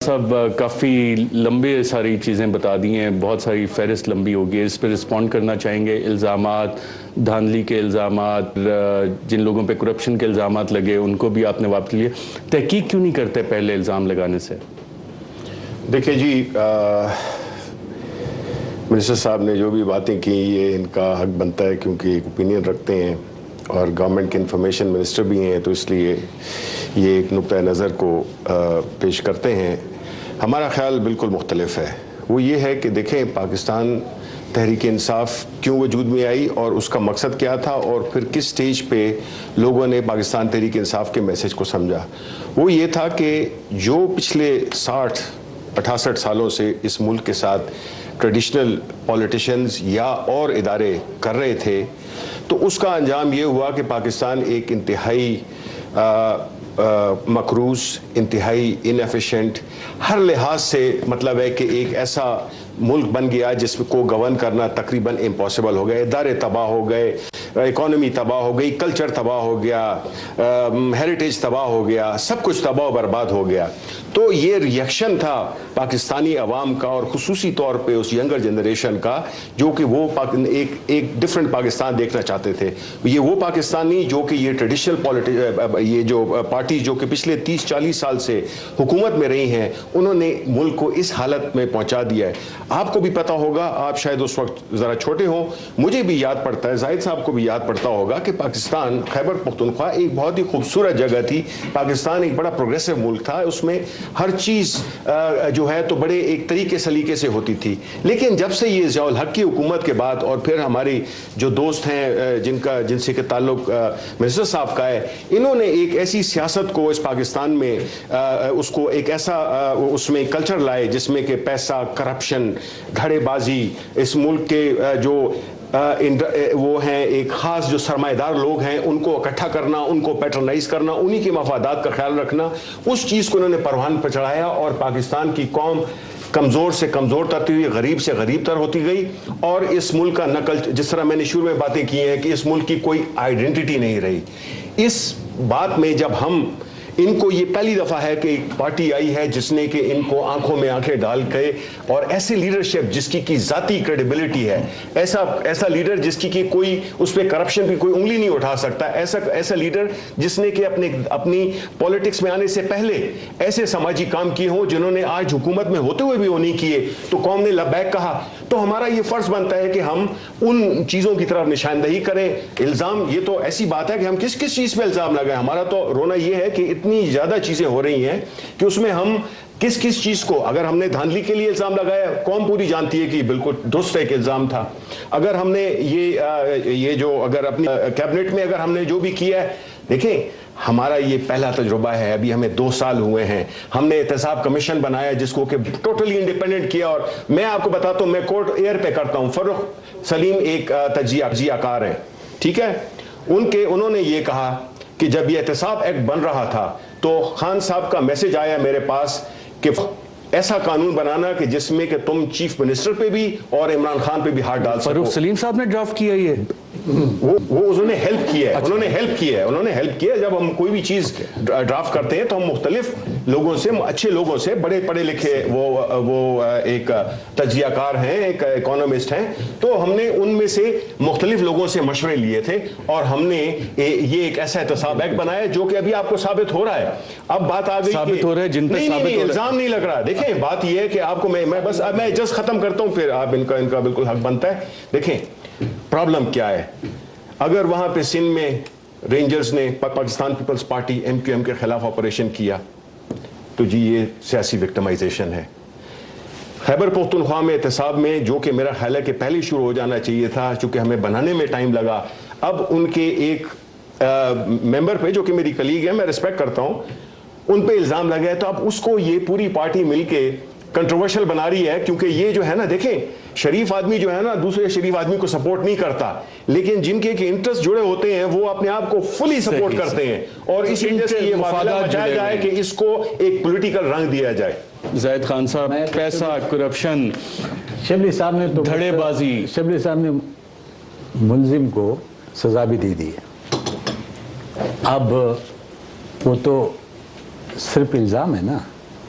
صاحب کافی لمبے ساری چیزیں بتا دی ہیں، بہت ساری فہرست لمبی ہوگی، اس پہ رسپونڈ کرنا چاہیں گے؟ الزامات، دھاندلی کے الزامات، جن لوگوں پہ کرپشن کے الزامات لگے ان کو بھی آپ نے واپس لیے، تحقیق کیوں نہیں کرتے پہلے الزام لگانے سے؟ دیکھیں جی، منسٹر صاحب نے جو بھی باتیں کی یہ ان کا حق بنتا ہے، کیونکہ ایک اوپینین رکھتے ہیں اور گورنمنٹ کے انفارمیشن منسٹر بھی ہیں، تو اس لیے یہ ایک نقطہ نظر کو پیش کرتے ہیں۔ ہمارا خیال بالکل مختلف ہے۔ وہ یہ ہے کہ دیکھیں پاکستان تحریک انصاف کیوں وجود میں آئی اور اس کا مقصد کیا تھا، اور پھر کس سٹیج پہ لوگوں نے پاکستان تحریک انصاف کے میسج کو سمجھا۔ وہ یہ تھا کہ جو پچھلے 60-68 سالوں سے اس ملک کے ساتھ ٹریڈیشنل پولیٹیشنز یا اور ادارے کر رہے تھے، تو اس کا انجام یہ ہوا کہ پاکستان ایک انتہائی مقروض، انتہائی انیفیشینٹ، ہر لحاظ سے مطلب ہے کہ ایک ایسا ملک بن گیا جس کو گورن کرنا تقریباً امپاسبل ہو گیا۔ ادارے تباہ ہو گئے، اکانومی تباہ ہو گئی، کلچر تباہ ہو گیا، ہیریٹیج تباہ ہو گیا، سب کچھ تباہ و برباد ہو گیا۔ تو یہ ریئیکشن تھا پاکستانی عوام کا، اور خصوصی طور پہ اس ینگر جنریشن کا، جو کہ وہ ایک ڈیفرنٹ پاکستان دیکھنا چاہتے تھے۔ یہ وہ پاکستانی جو کہ یہ ٹریڈیشنل یہ جو پارٹی جو کہ پچھلے 30-40 سال سے حکومت میں رہی ہیں، انہوں نے ملک کو اس حالت میں پہنچا دیا ہے۔ آپ کو بھی پتا ہوگا، آپ شاید اس وقت ذرا چھوٹے ہوں، مجھے بھی یاد پڑتا ہے، زاہد صاحب کو بھی یاد پڑتا ہوگا کہ پاکستان خیبر پختونخوا ایک بہت ہی خوبصورت جگہ تھی۔ پاکستان ایک بڑا پروگریسو ملک تھا، اس میں ہر چیز جو ہے تو بڑے ایک طریقے سلیقے سے ہوتی تھی۔ لیکن جب سے یہ ضیاء الحق کی حکومت کے بعد، اور پھر ہماری جو دوست ہیں جن سے کہ تعلق منسٹر صاحب کا ہے، انہوں نے ایک ایسی سیاست کو اس پاکستان میں اس کو ایک ایسا اس میں کلچر لائے جس میں کہ پیسہ، کرپشن، گھڑے بازی، اس ملک کے جو وہ ہیں ایک خاص جو سرمایہ دار لوگ ہیں ان کو اکٹھا کرنا، ان کو پیٹرنائز کرنا، انہی کے مفادات کا خیال رکھنا، اس چیز کو انہوں نے پروان پر چڑھایا، اور پاکستان کی قوم کمزور سے کمزور ترتی ہوئی، غریب سے غریب تر ہوتی گئی، اور اس ملک کا نقل، جس طرح میں نے شروع میں باتیں کی ہیں کہ اس ملک کی کوئی آئیڈینٹی نہیں رہی۔ اس بات میں جب ہم ان کو، یہ پہلی دفعہ ہے کہ ایک پارٹی آئی ہے جس نے کہ ان کو آنکھوں میں آنکھیں ڈال کے، اور ایسے لیڈرشپ جس کی ذاتی کریڈیبلٹی ہے، ایسا لیڈر جس کی کہ کوئی اس پہ کرپشن پہ کوئی انگلی نہیں اٹھا سکتا، ایسا لیڈر جس نے کہ اپنی پولیٹکس میں آنے سے پہلے ایسے سماجی کام کیے ہوں جنہوں نے آج حکومت میں ہوتے ہوئے بھی وہ نہیں کیے، تو قوم نے لبیک کہا۔ تو ہمارا یہ فرض بنتا ہے کہ ہم ان چیزوں کی طرف نشاندہی کریں۔ الزام یہ تو ایسی بات ہے کہ ہم کس چیز پہ الزام لگائیں؟ ہمارا تو رونا یہ ہے کہ اتنی زیادہ چیزیں ہو رہی ہیں کہ اس میں ہم کس چیز کو، اگر ہم نے دھاندلی کے لیے الزام لگایا، قوم پوری جانتی ہے کہ بالکل درست ایک الزام تھا۔ اگر ہم نے یہ جو اگر اپنی کیبنٹ میں اگر ہم نے جو بھی کیا ہے، دیکھیں ہمارا یہ پہلا تجربہ ہے، ابھی ہمیں 2 سال ہوئے ہیں، ہم نے احتساب کمیشن بنایا جس کو کہ ٹوٹلی انڈیپینڈنٹ کیا، اور میں آپ کو بتاتا ہوں، میں کورٹ ایئر پہ کرتا ہوں، فروخ سلیم ایک تجزیہ کار ہے، ٹھیک ہے، انہوں نے یہ کہا کہ جب یہ احتساب ایکٹ بن رہا تھا تو خان صاحب کا میسج آیا میرے پاس کہ ایسا قانون بنانا کہ جس میں کہ تم چیف منسٹر پہ بھی اور عمران خان پہ بھی ہاتھ ڈال سکو۔ فاروق سلیم صاحب نے ڈرافٹ کیا یہ؟ وہ انہوں نے ہیلپ کیا ہے، انہوں نے ہیلپ کیا ہے۔ جب ہم کوئی بھی چیز ڈرافٹ کرتے ہیں تو ہم مختلف لوگوں سے، اچھے لوگوں سے، بڑے پڑھے لکھے وہ ایک تجزیہ کار ہیں، ایک اکانومسٹ ہیں، تو ہم نے ان میں سے مختلف لوگوں سے مشورے لیے تھے، اور ہم نے یہ ایک ایسا احتساب ایکٹ بنایا جو کہ ابھی آپ کو ثابت ہو رہا ہے۔ اب بات آ گئی ثابت ہو رہا ہے، جن پہ نہیں الزام نہیں لگ رہا۔ دیکھیں بات یہ ہے کہ آپ کو میں جسٹ ختم کرتا ہوں، پھر آپ ان کا بالکل حق بنتا ہے۔ دیکھیں پرابلم کیا ہے، اگر وہاں پہ سندھ میں رینجرز نے پاکستان پیپلز پارٹی MQM کے خلاف آپریشن کیا تو جی یہ سیاسی وکٹمائزیشن ہے۔ خیبر پختونخوا میں احتساب میں، جو کہ میرا خیال ہے کہ پہلے شروع ہو جانا چاہیے تھا، چونکہ ہمیں بنانے میں ٹائم لگا، اب ان کے ایک ممبر پہ جو کہ میری کلیگ ہے، میں ریسپیکٹ کرتا ہوں، ان پہ الزام لگا ہے، تو اب اس کو یہ پوری پارٹی مل کے کنٹروورشل بنا رہی ہے، کیونکہ یہ جو ہے نا، دیکھیں شریف آدمی جو ہے نا دوسرے شریف آدمی کو سپورٹ نہیں کرتا، لیکن جن کے انٹرسٹ جڑے ہوتے ہیں وہ اپنے آپ کو فلی سپورٹ کرتے ہیں، اور اس وجہ سے یہ معاملہ بچایا جائے کہ اس کو ایک پولیٹیکل رنگ دیا جائے۔ زاہد خان صاحب، پیسہ، کرپشن، شبلی صاحب نے تو دھڑے بازی، شبلی صاحب نے ملزم کو سزا بھی دی دی ہے۔ اب وہ تو صرف الزام ہے نا،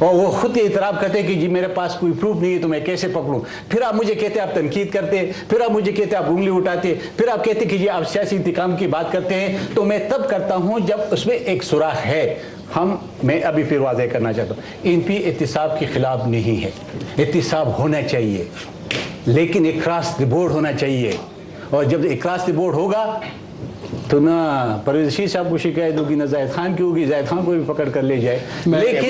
اور وہ خود اعتراف کرتے ہیں کہ جی میرے پاس کوئی پروف نہیں ہے تو میں کیسے پکڑوں. پھر آپ مجھے کہتے ہیں آپ تنقید کرتے, پھر آپ مجھے کہتے ہیں آپ انگلی اٹھاتے, پھر آپ کہتے ہیں کہ جی آپ سیاسی انتقام کی بات کرتے ہیں. تو میں تب کرتا ہوں جب اس میں ایک سوراخ ہے. میں ابھی پھر واضح کرنا چاہتا ہوں, ان پی احتساب کے خلاف نہیں ہے, احتساب ہونا چاہیے لیکن اکراس دی بورڈ ہونا چاہیے. اور جب اکراس دی بورڈ ہوگا تو نہ پرویز رشید صاحب کو شکایت ہوگی نہ زاہد خان کی ہوگی, زاہد خان کو بھی پکڑ کر لے جائے. لیکن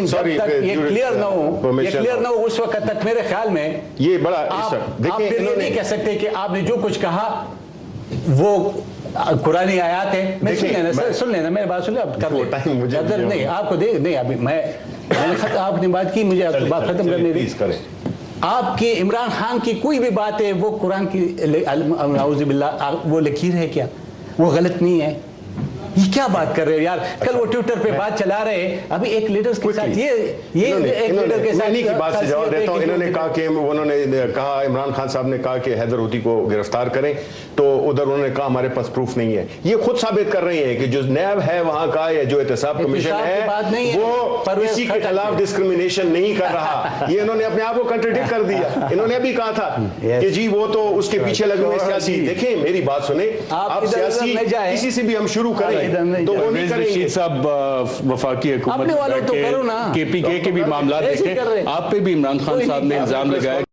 جب تک یہ کلیئر نہ ہو اس وقت تک میرے خیال میں یہ بڑا آپ پھر یہ نہیں کہہ سکتے کہ آپ نے جو کچھ کہا وہ قرآنی آیات ہے. میں سن لینا میری بات سن لیں, اب کر لیں نہیں آپ کو دے نہیں. ابھی میں نے آپ نے بات کی, مجھے بات ختم کرنے دی. آپ کے عمران خان کی کوئی بھی بات ہے وہ قرآن کی اعوذ باللہ وہ لکیر ہے کیا, وہ غلط نہیں ہے. یہ کیا بات کر رہے ہو یار. کل وہ ٹویٹر پہ بات چلا رہے ہیں ابھی ایک لیڈر کے ساتھ, یہ ایک لیڈر کے ساتھ کی بات سے جواب دیتا ہوں. انہوں نے کہا کہ انہوں نے کہا, عمران خان صاحب نے کہا کہ حیدر ہوتی کو گرفتار کریں, تو ادھر انہوں نے کہا ہمارے پاس پروف نہیں ہے. یہ خود ثابت کر رہے ہیں کہ جو نیب ہے وہاں کا یا جو احتساب کمیشن ہے وہ کسی کے خلاف ڈسکریمنیشن نہیں کر رہا. یہ انہوں نے اپنے آپ کو کنٹرڈکٹ کر دیا. انہوں نے ابھی کہا تھا کہ جی وہ تو اس کے پیچھے لگے ہوئے سیاسی. دیکھیں میری بات سنیں, آپ سیاسی کسی سے بھی ہم شروع کریں تو وہ نہیں کریں گے. رشید صاحب وفاقی حکومت کے پی کے بھی معاملات دیکھیں, آپ پہ بھی عمران خان صاحب نے الزام لگایا